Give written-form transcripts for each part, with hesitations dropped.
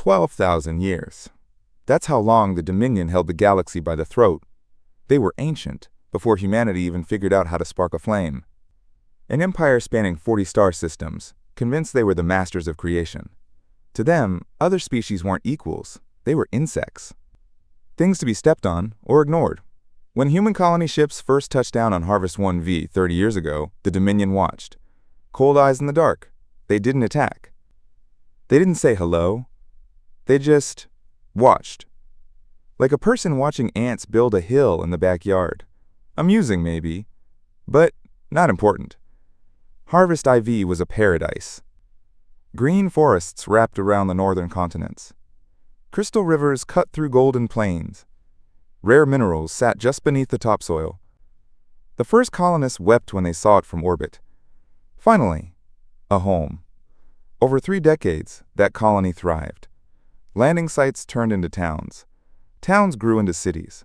12,000 years. That's how long the Dominion held the galaxy by the throat. They were ancient, before humanity even figured out how to spark a flame. An empire spanning 40 star systems, convinced they were the masters of creation. To them, other species weren't equals, they were insects. Things to be stepped on or ignored. When human colony ships first touched down on Harvest 1V 30 years ago, the Dominion watched. Cold eyes in the dark. They didn't attack. They didn't say hello. They just watched. Like a person watching ants build a hill in the backyard. Amusing, maybe, but not important. Harvest IV was a paradise. Green forests wrapped around the northern continents. Crystal rivers cut through golden plains. Rare minerals sat just beneath the topsoil. The first colonists wept when they saw it from orbit. Finally, a home. Over 3 decades, that colony thrived. Landing sites turned into towns. Towns grew into cities.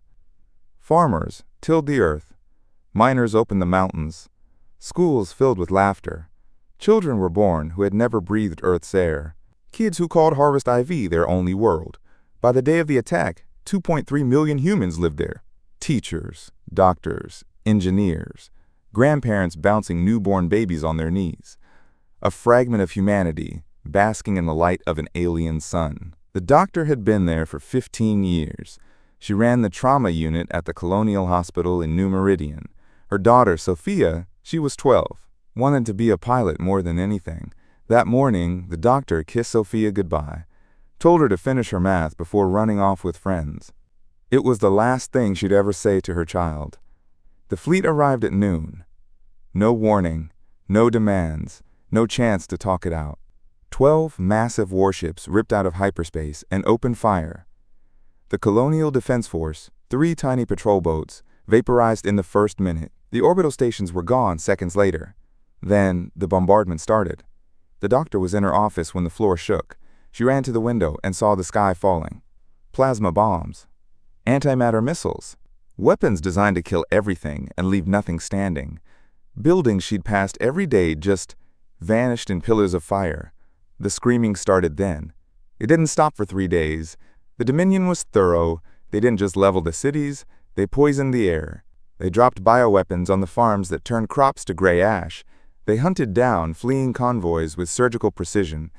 Farmers tilled the earth. Miners opened the mountains. Schools filled with laughter. Children were born who had never breathed Earth's air. Kids who called Harvest IV their only world. By the day of the attack, 2.3 million humans lived there. Teachers, doctors, engineers, grandparents bouncing newborn babies on their knees. A fragment of humanity, basking in the light of an alien sun. The doctor had been there for 15 years. She ran the trauma unit at the Colonial Hospital in New Meridian. Her daughter, Sophia, she was 12, wanted to be a pilot more than anything. That morning, the doctor kissed Sophia goodbye, told her to finish her math before running off with friends. It was the last thing she'd ever say to her child. The fleet arrived at noon. No warning, no demands, no chance to talk it out. 12 massive warships ripped out of hyperspace and opened fire. The Colonial Defense Force, 3 tiny patrol boats, vaporized in the first minute. The orbital stations were gone seconds later. Then the bombardment started. The doctor was in her office when the floor shook. She ran to the window and saw the sky falling. Plasma bombs. Antimatter missiles. Weapons designed to kill everything and leave nothing standing. Buildings she'd passed every day just vanished in pillars of fire. The screaming started then. It didn't stop for 3 days. The Dominion was thorough. They didn't just level the cities, they poisoned the air. They dropped bioweapons on the farms that turned crops to gray ash. They hunted down fleeing convoys with surgical precision.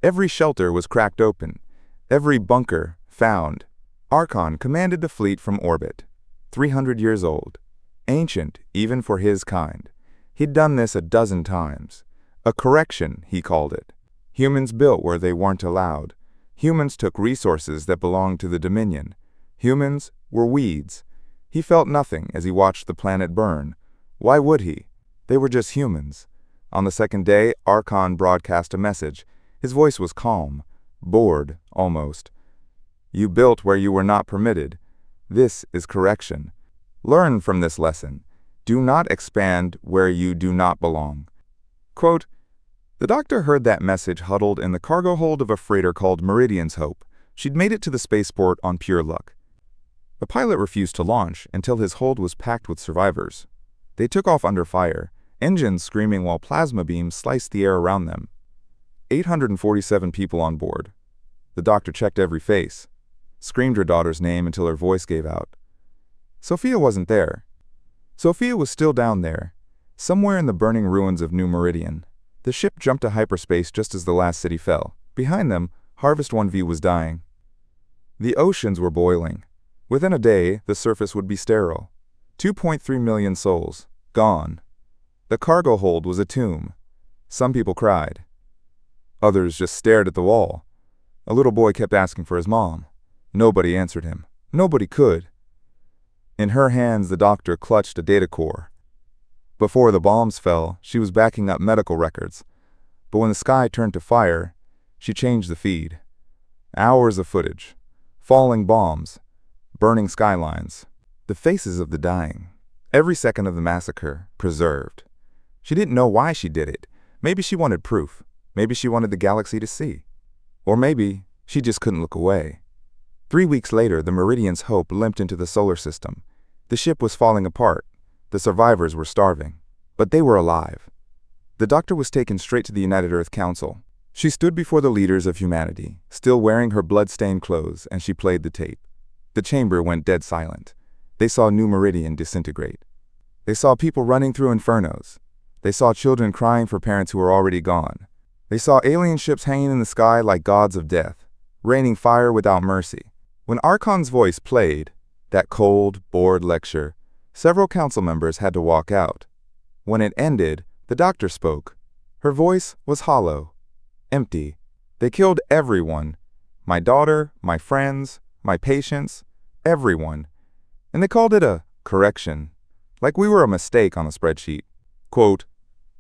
Every shelter was cracked open. Every bunker found. Archon commanded the fleet from orbit. 300 years old. Ancient, even for his kind. He'd done this a dozen times. A correction, he called it. Humans built where they weren't allowed. Humans took resources that belonged to the Dominion. Humans were weeds. He felt nothing as he watched the planet burn. Why would he? They were just humans. On the second day, Archon broadcast a message. His voice was calm, bored, almost. You built where you were not permitted. This is correction. Learn from this lesson. Do not expand where you do not belong. Quote, the doctor heard that message huddled in the cargo hold of a freighter called Meridian's Hope. She'd made it to the spaceport on pure luck. The pilot refused to launch until his hold was packed with survivors. They took off under fire, engines screaming while plasma beams sliced the air around them. 847 people on board. The doctor checked every face, screamed her daughter's name until her voice gave out. Sophia wasn't there. Sophia was still down there, somewhere in the burning ruins of New Meridian. The ship jumped to hyperspace just as the last city fell. Behind them, Harvest 1V was dying. The oceans were boiling. Within a day, the surface would be sterile. 2.3 million souls, gone. The cargo hold was a tomb. Some people cried. Others just stared at the wall. A little boy kept asking for his mom. Nobody answered him. Nobody could. In her hands, the doctor clutched a data core. Before the bombs fell, she was backing up medical records. But when the sky turned to fire, she changed the feed. Hours of footage. Falling bombs. Burning skylines. The faces of the dying. Every second of the massacre, preserved. She didn't know why she did it. Maybe she wanted proof. Maybe she wanted the galaxy to see. Or maybe she just couldn't look away. 3 weeks later, the Meridian's Hope limped into the solar system. The ship was falling apart. The survivors were starving. But they were alive. The doctor was taken straight to the United Earth Council. She stood before the leaders of humanity, still wearing her blood-stained clothes, and she played the tape. The chamber went dead silent. They saw New Meridian disintegrate. They saw people running through infernos. They saw children crying for parents who were already gone. They saw alien ships hanging in the sky like gods of death, raining fire without mercy. When Archon's voice played, that cold, bored lecture, several council members had to walk out. When it ended, the doctor spoke. Her voice was hollow, empty. They killed everyone. My daughter, my friends, my patients, everyone. And they called it a correction, like we were a mistake on a spreadsheet. Quote,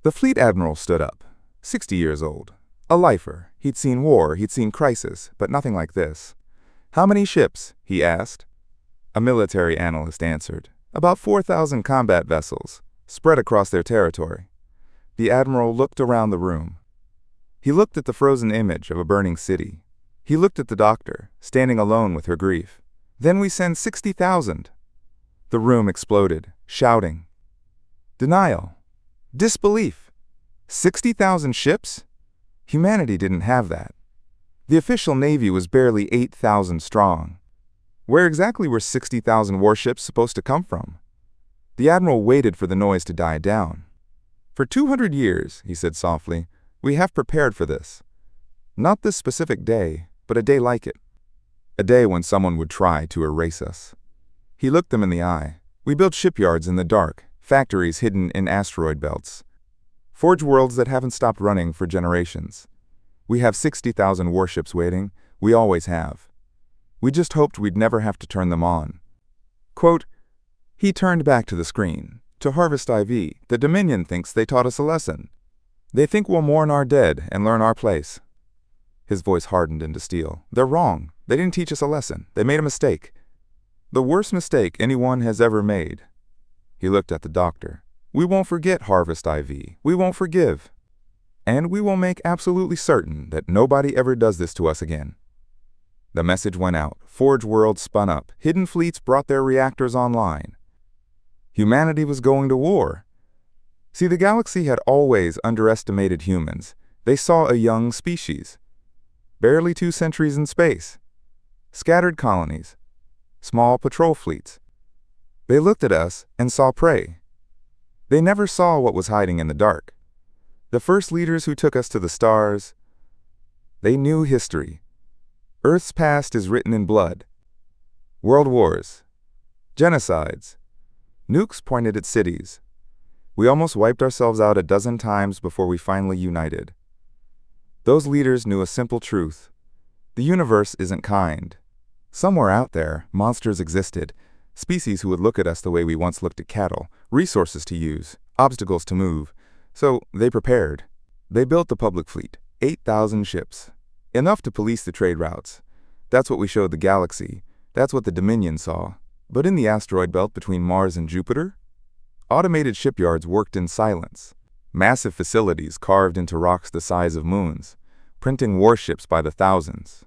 the fleet admiral stood up, 60 years old. A lifer. He'd seen war, he'd seen crisis, but nothing like this. How many ships? He asked. A military analyst answered. About 4,000 combat vessels, spread across their territory. The admiral looked around the room. He looked at the frozen image of a burning city. He looked at the doctor, standing alone with her grief. Then we send 60,000. The room exploded, shouting. Denial. Disbelief. 60,000 ships? Humanity didn't have that. The official navy was barely 8,000 strong. Where exactly were 60,000 warships supposed to come from? The admiral waited for the noise to die down. For 200 years, he said softly, we have prepared for this. Not this specific day, but a day like it. A day when someone would try to erase us. He looked them in the eye. We built shipyards in the dark, factories hidden in asteroid belts. Forge worlds that haven't stopped running for generations. We have 60,000 warships waiting. We always have. We just hoped we'd never have to turn them on. Quote, he turned back to the screen. To Harvest IV, the Dominion thinks they taught us a lesson. They think we'll mourn our dead and learn our place. His voice hardened into steel. They're wrong. They didn't teach us a lesson. They made a mistake. The worst mistake anyone has ever made. He looked at the doctor. We won't forget Harvest IV. We won't forgive. And we will make absolutely certain that nobody ever does this to us again. The message went out. Forge worlds spun up. Hidden fleets brought their reactors online. Humanity was going to war. See, the galaxy had always underestimated humans. They saw a young species. Barely 2 centuries in space. Scattered colonies. Small patrol fleets. They looked at us and saw prey. They never saw what was hiding in the dark. The first leaders who took us to the stars, they knew history. Earth's past is written in blood. World wars. Genocides. Nukes pointed at cities. We almost wiped ourselves out a dozen times before we finally united. Those leaders knew a simple truth. The universe isn't kind. Somewhere out there, monsters existed, species who would look at us the way we once looked at cattle, resources to use, obstacles to move. So they prepared. They built the public fleet, 8,000 ships. Enough to police the trade routes. That's what we showed the galaxy. That's what the Dominion saw. But in the asteroid belt between Mars and Jupiter, automated shipyards worked in silence. Massive facilities carved into rocks the size of moons, printing warships by the thousands.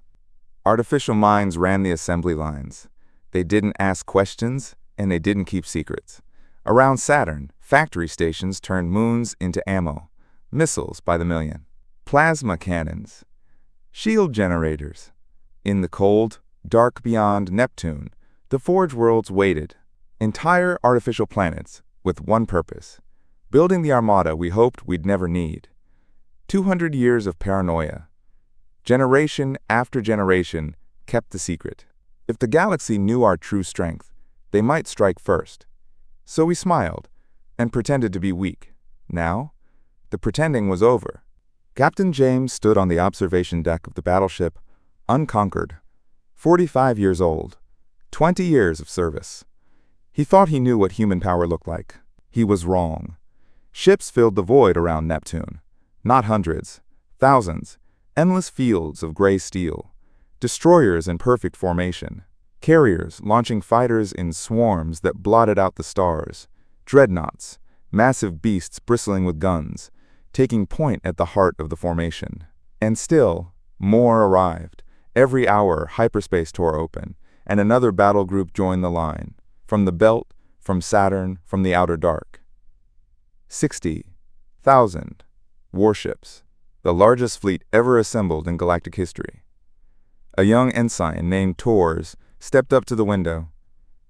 Artificial minds ran the assembly lines. They didn't ask questions, and they didn't keep secrets. Around Saturn, factory stations turned moons into ammo, missiles by the million, plasma cannons, shield generators. In the cold, dark beyond Neptune, the Forge worlds waited. Entire artificial planets, with one purpose, building the armada we hoped we'd never need. 200 years of paranoia. Generation after generation kept the secret. If the galaxy knew our true strength, they might strike first. So we smiled and pretended to be weak. Now, the pretending was over. Captain James stood on the observation deck of the battleship, unconquered, 45 years old, 20 years of service. He thought he knew what human power looked like. He was wrong. Ships filled the void around Neptune. Not hundreds, thousands, endless fields of gray steel. Destroyers in perfect formation. Carriers launching fighters in swarms that blotted out the stars. Dreadnoughts, massive beasts bristling with guns, taking point at the heart of the formation. And still, more arrived. Every hour, hyperspace tore open, and another battle group joined the line. From the belt, from Saturn, from the outer dark. 60,000 warships. the largest fleet ever assembled in galactic history. A young ensign named Tors stepped up to the window,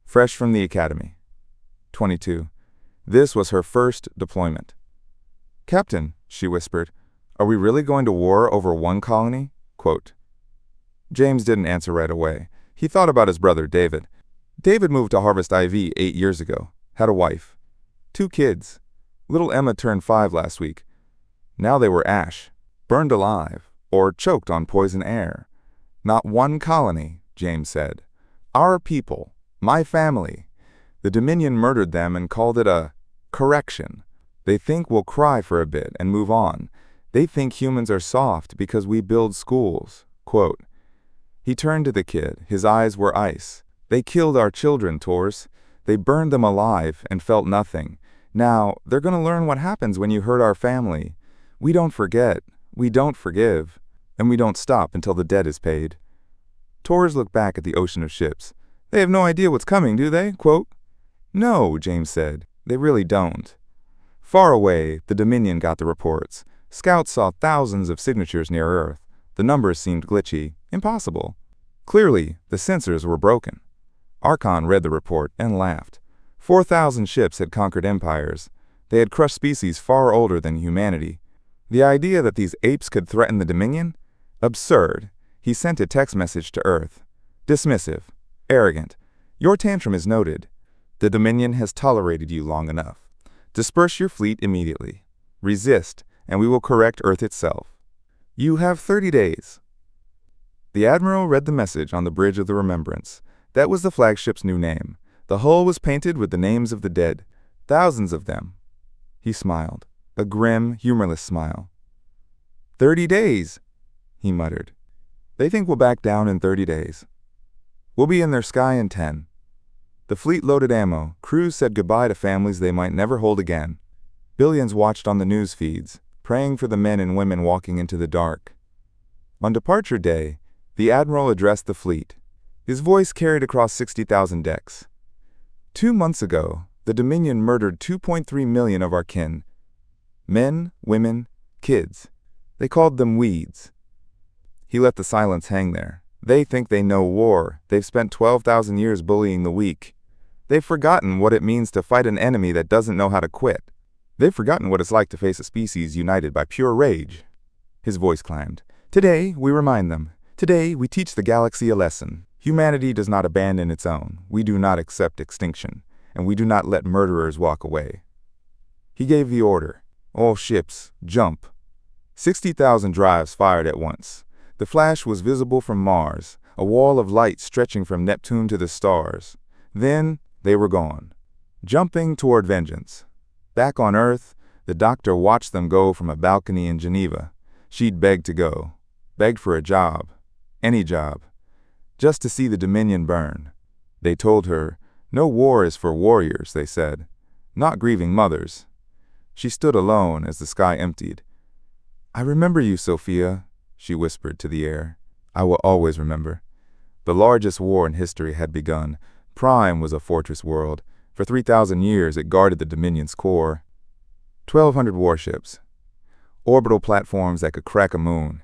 fresh from the academy. 22. This was her first deployment. "Captain," she whispered, "are we really going to war over one colony?" Quote. James didn't answer right away. He thought about his brother, David. David moved to Harvest IV 8 years ago, had a wife, 2 kids. Little Emma turned 5 last week. Now they were ash, burned alive, or choked on poison air. "Not one colony," James said. "Our people, my family. The Dominion murdered them and called it a correction. They think we'll cry for a bit and move on. They think humans are soft because we build schools." Quote. He turned to the kid. His eyes were ice. "They killed our children, Tors. They burned them alive and felt nothing. Now, they're going to learn what happens when you hurt our family. We don't forget, we don't forgive, and we don't stop until the debt is paid." Tors looked back at the ocean of ships. "They have no idea what's coming, do they?" Quote. "No," James said. "They really don't." Far away, the Dominion got the reports. Scouts saw thousands of signatures near Earth. The numbers seemed glitchy, impossible. Clearly, the sensors were broken. Archon read the report and laughed. 4,000 ships had conquered empires. They had crushed species far older than humanity. The idea that these apes could threaten the Dominion? Absurd. He sent a text message to Earth. Dismissive. Arrogant. "Your tantrum is noted. The Dominion has tolerated you long enough. Disperse your fleet immediately. Resist, and we will correct Earth itself. You have 30 days. The Admiral read the message on the bridge of the Remembrance. That was the flagship's new name. The hull was painted with the names of the dead, thousands of them. He smiled, a grim, humorless smile. 30 days, he muttered. They think we'll back down in 30 days. We'll be in their sky in 10. The fleet loaded ammo. Crews said goodbye to families they might never hold again. Billions watched on the news feeds, praying for the men and women walking into the dark. On departure day, the Admiral addressed the fleet. His voice carried across 60,000 decks. 2 months ago, the Dominion murdered 2.3 million of our kin. Men, women, kids. They called them weeds. He let the silence hang there. They think they know war. They've spent 12,000 years bullying the weak. They've forgotten what it means to fight an enemy that doesn't know how to quit. They've forgotten what it's like to face a species united by pure rage. His voice climbed. Today, we remind them. Today, we teach the galaxy a lesson. Humanity does not abandon its own. We do not accept extinction, and we do not let murderers walk away. He gave the order. All ships, jump. 60,000 drives fired at once. The flash was visible from Mars, a wall of light stretching from Neptune to the stars. Then, they were gone, jumping toward vengeance. Back on Earth, the doctor watched them go from a balcony in Geneva. She'd begged to go, begged for a job, any job, just to see the Dominion burn. They told her, no war is for warriors, they said, not grieving mothers. She stood alone as the sky emptied. I remember you, Sophia, she whispered to the air. I will always remember. The largest war in history had begun. Prime was a fortress world. For 3,000 years, it guarded the Dominion's core. 1,200 warships. Orbital platforms that could crack a moon.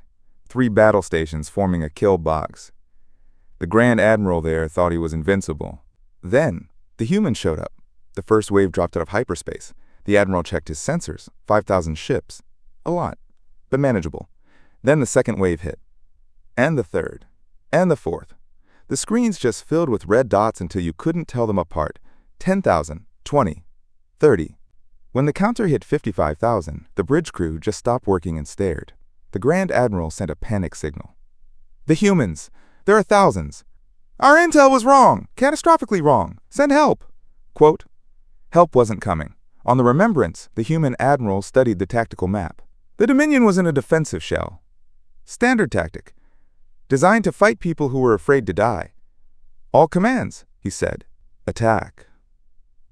3 battle stations forming a kill box. The Grand Admiral there thought he was invincible. Then, the humans showed up. The first wave dropped out of hyperspace. The Admiral checked his sensors. 5,000 ships. A lot, but manageable. Then the second wave hit. And the third. And the fourth. The screens just filled with red dots until you couldn't tell them apart. 10,000, 20, 30. When the counter hit 55,000, the bridge crew just stopped working and stared. The Grand Admiral sent a panic signal. The humans! There are thousands! Our intel was wrong! Catastrophically wrong! Send help! Quote, help wasn't coming. On the Remembrance, the human admiral studied the tactical map. The Dominion was in a defensive shell. Standard tactic. Designed to fight people who were afraid to die. All commands, he said. Attack.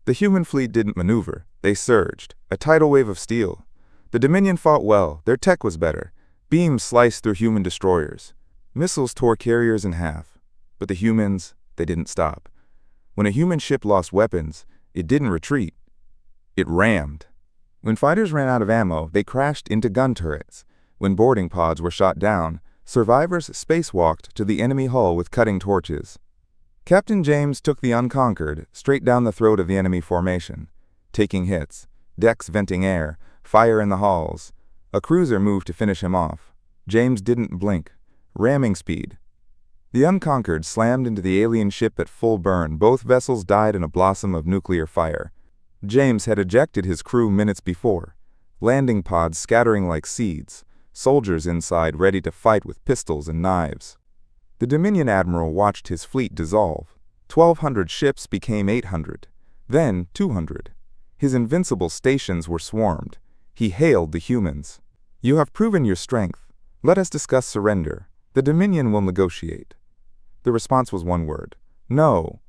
The human fleet didn't maneuver. They surged, a tidal wave of steel. The Dominion fought well. Their tech was better. Beams sliced through human destroyers. Missiles tore carriers in half. But the humans, they didn't stop. When a human ship lost weapons, it didn't retreat. It rammed. When fighters ran out of ammo, they crashed into gun turrets. When boarding pods were shot down, survivors spacewalked to the enemy hull with cutting torches. Captain James took the Unconquered straight down the throat of the enemy formation, taking hits, decks venting air, fire in the hulls. A cruiser moved to finish him off. James didn't blink. Ramming speed. The Unconquered slammed into the alien ship at full burn. Both vessels died in a blossom of nuclear fire. James had ejected his crew minutes before. Landing pods scattering like seeds. Soldiers inside ready to fight with pistols and knives. The Dominion admiral watched his fleet dissolve. 1,200 ships became 800, then 200. His invincible stations were swarmed. He hailed the humans. "You have proven your strength. Let us discuss surrender. The Dominion will negotiate." The response was one word: no.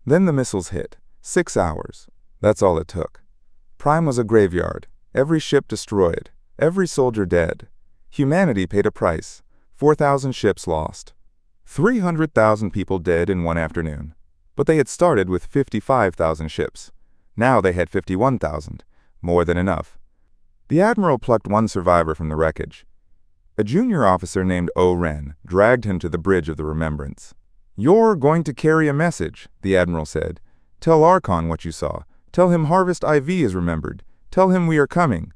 Then the missiles hit. 6 hours. That's all it took. Prime was a graveyard. Every ship destroyed. Every soldier dead. Humanity paid a price. 4,000 ships lost. 300,000 people dead in one afternoon. But they had started with 55,000 ships. Now they had 51,000. More than enough. The admiral plucked one survivor from the wreckage. A junior officer named O-Ren dragged him to the bridge of the Remembrance. "You're going to carry a message," the admiral said. "Tell Archon what you saw. Tell him Harvest IV is remembered. Tell him we are coming."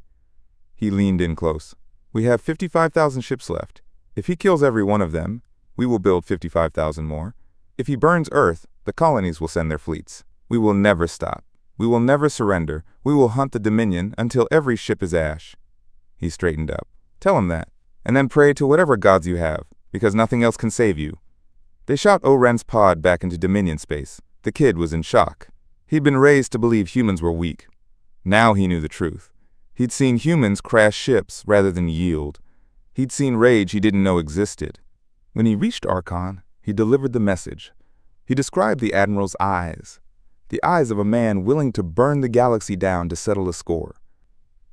He leaned in close. "We have 55,000 ships left. If he kills every one of them, we will build 55,000 more. If he burns Earth, the colonies will send their fleets. We will never stop. We will never surrender. We will hunt the Dominion until every ship is ash." He straightened up. "Tell him that. And then pray to whatever gods you have, because nothing else can save you." They shot O-Ren's pod back into Dominion space. The kid was in shock. He'd been raised to believe humans were weak. Now he knew the truth. He'd seen humans crash ships rather than yield. He'd seen rage he didn't know existed. When he reached Archon, he delivered the message. He described the admiral's eyes. The eyes of a man willing to burn the galaxy down to settle a score.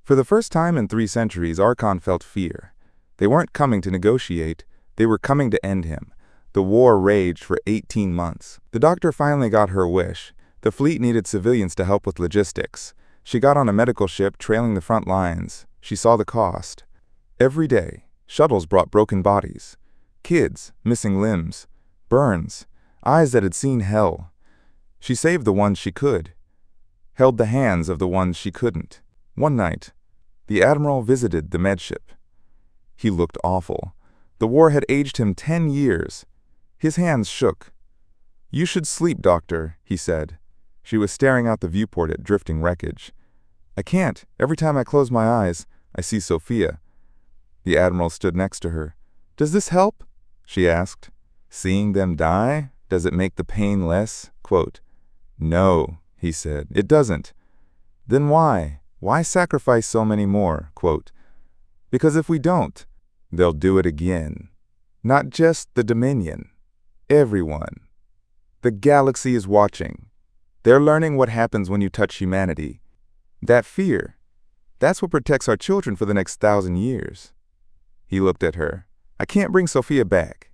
For the first time in 3 centuries, Archon felt fear. They weren't coming to negotiate. They were coming to end him. The war raged for 18 months. The doctor finally got her wish. The fleet needed civilians to help with logistics. She got on a medical ship trailing the front lines. She saw the cost. Every day, shuttles brought broken bodies. Kids, missing limbs. Burns. Eyes that had seen hell. She saved the ones she could. Held the hands of the ones she couldn't. One night, the admiral visited the medship. He looked awful. The war had aged him 10 years. His hands shook. "You should sleep, doctor," he said. She was staring out the viewport at drifting wreckage. "I can't. Every time I close my eyes, I see Sophia." The admiral stood next to her. "Does this help?" she asked. "Seeing them die? Does it make the pain less?" Quote, "No," he said, "it doesn't." "Then why? Why sacrifice so many more?" Quote, "Because if we don't, they'll do it again. Not just the Dominion. Everyone. The galaxy is watching. They're learning what happens when you touch humanity. That fear, that's what protects our children for the next 1,000 years." He looked at her. "I can't bring Sophia back,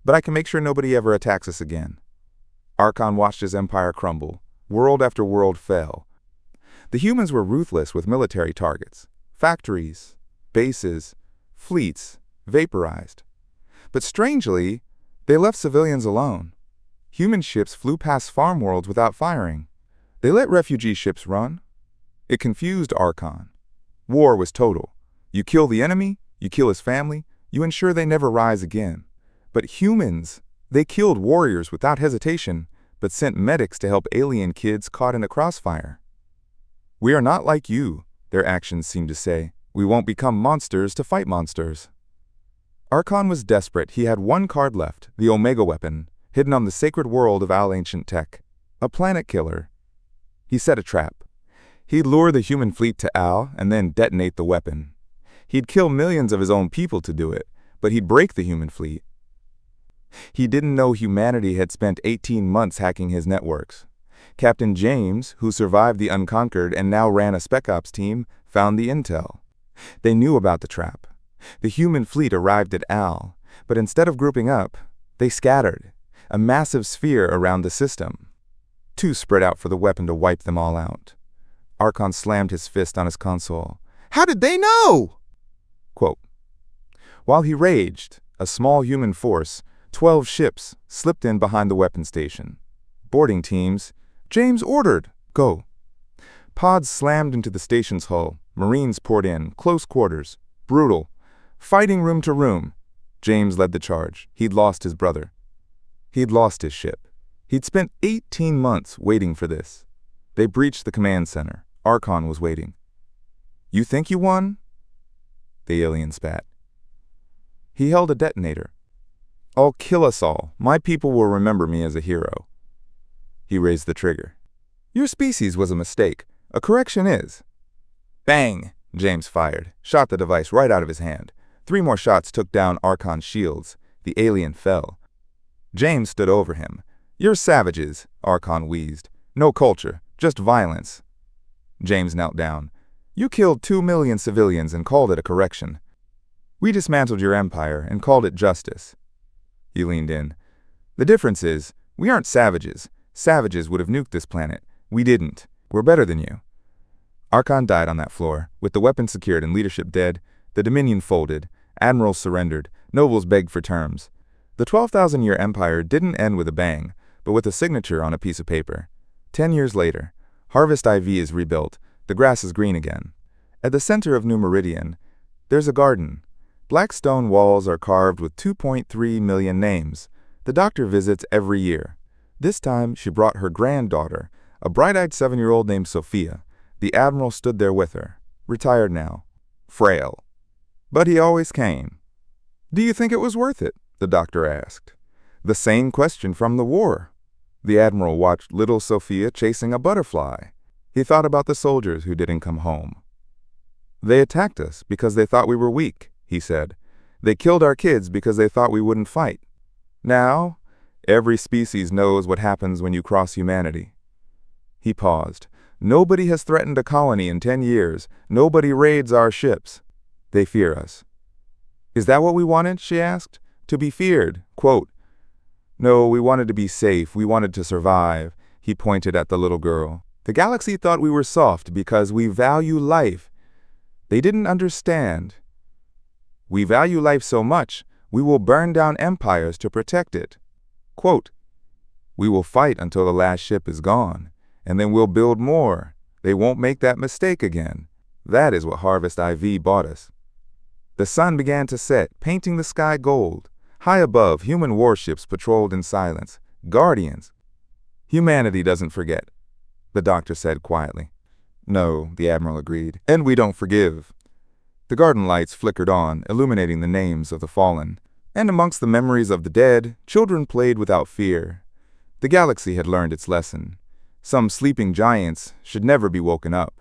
but I can make sure nobody ever attacks us again." Archon watched his empire crumble. World after world fell. The humans were ruthless with military targets. Factories, bases, fleets, vaporized. But strangely, they left civilians alone. Human ships flew past farm worlds without firing. They let refugee ships run. It confused Archon. War was total. You kill the enemy, you kill his family, you ensure they never rise again. But humans, they killed warriors without hesitation, but sent medics to help alien kids caught in a crossfire. "We are not like you," their actions seemed to say. "We won't become monsters to fight monsters." Archon was desperate. He had one card left, the Omega weapon, hidden on the sacred world of Al-Ancient Tech. A planet killer. He set a trap. He'd lure the human fleet to Al and then detonate the weapon. He'd kill millions of his own people to do it, but he'd break the human fleet. He didn't know humanity had spent 18 months hacking his networks. Captain James, who survived the Unconquered and now ran a Spec Ops team, found the intel. They knew about the trap. The human fleet arrived at Al, but instead of grouping up, they scattered, a massive sphere around the system. 2 spread out for the weapon to wipe them all out. Archon slammed his fist on his console. "How did they know?" Quote, While he raged, a small human force, 12 ships, slipped in behind the weapon station. Boarding teams, James ordered, go. Pods slammed into the station's hull. Marines poured in, close quarters, brutal, fighting room to room. James led the charge. He'd lost his brother. He'd lost his ship. He'd spent 18 months waiting for this. They breached the command center. Archon was waiting. You think you won? The alien spat. He held a detonator. I'll kill us all. My people will remember me as a hero. He raised the trigger. Your species was a mistake. A correction is. Bang! James fired, shot the device right out of his hand. 3 more shots took down Archon's shields. The alien fell. James stood over him. You're savages, Archon wheezed. No culture, just violence. James knelt down. You killed 2 million civilians and called it a correction. We dismantled your empire and called it justice. He leaned in. The difference is, we aren't savages. Savages would have nuked this planet. We didn't. We're better than you. Archon died on that floor. With the weapons secured and leadership dead, the Dominion folded. Admirals surrendered. Nobles begged for terms. The 12,000-year empire didn't end with a bang, but with a signature on a piece of paper. 10 years later, Harvest IV is rebuilt. The grass is green again. At the center of New Meridian, there's a garden. Black stone walls are carved with 2.3 million names. The doctor visits every year. This time, she brought her granddaughter, a bright-eyed 7-year-old named Sophia. The admiral stood there with her, retired now, frail. But he always came. Do you think it was worth it? The doctor asked. The same question from the war. The admiral watched little Sophia chasing a butterfly. He thought about the soldiers who didn't come home. They attacked us because they thought we were weak, he said. They killed our kids because they thought we wouldn't fight. Now, every species knows what happens when you cross humanity. He paused. Nobody has threatened a colony in 10 years. Nobody raids our ships. They fear us. Is that what we wanted? She asked. To be feared. Quote, no, we wanted to be safe. We wanted to survive. He pointed at the little girl. The galaxy thought we were soft because we value life. They didn't understand. We value life so much, we will burn down empires to protect it. Quote, we will fight until the last ship is gone, and then we'll build more. They won't make that mistake again. That is what Harvest IV bought us. The sun began to set, painting the sky gold. High above, human warships patrolled in silence. Guardians. Humanity doesn't forget, the doctor said quietly. No, the admiral agreed, and we don't forgive. The garden lights flickered on, illuminating the names of the fallen. And amongst the memories of the dead, children played without fear. The galaxy had learned its lesson. Some sleeping giants should never be woken up.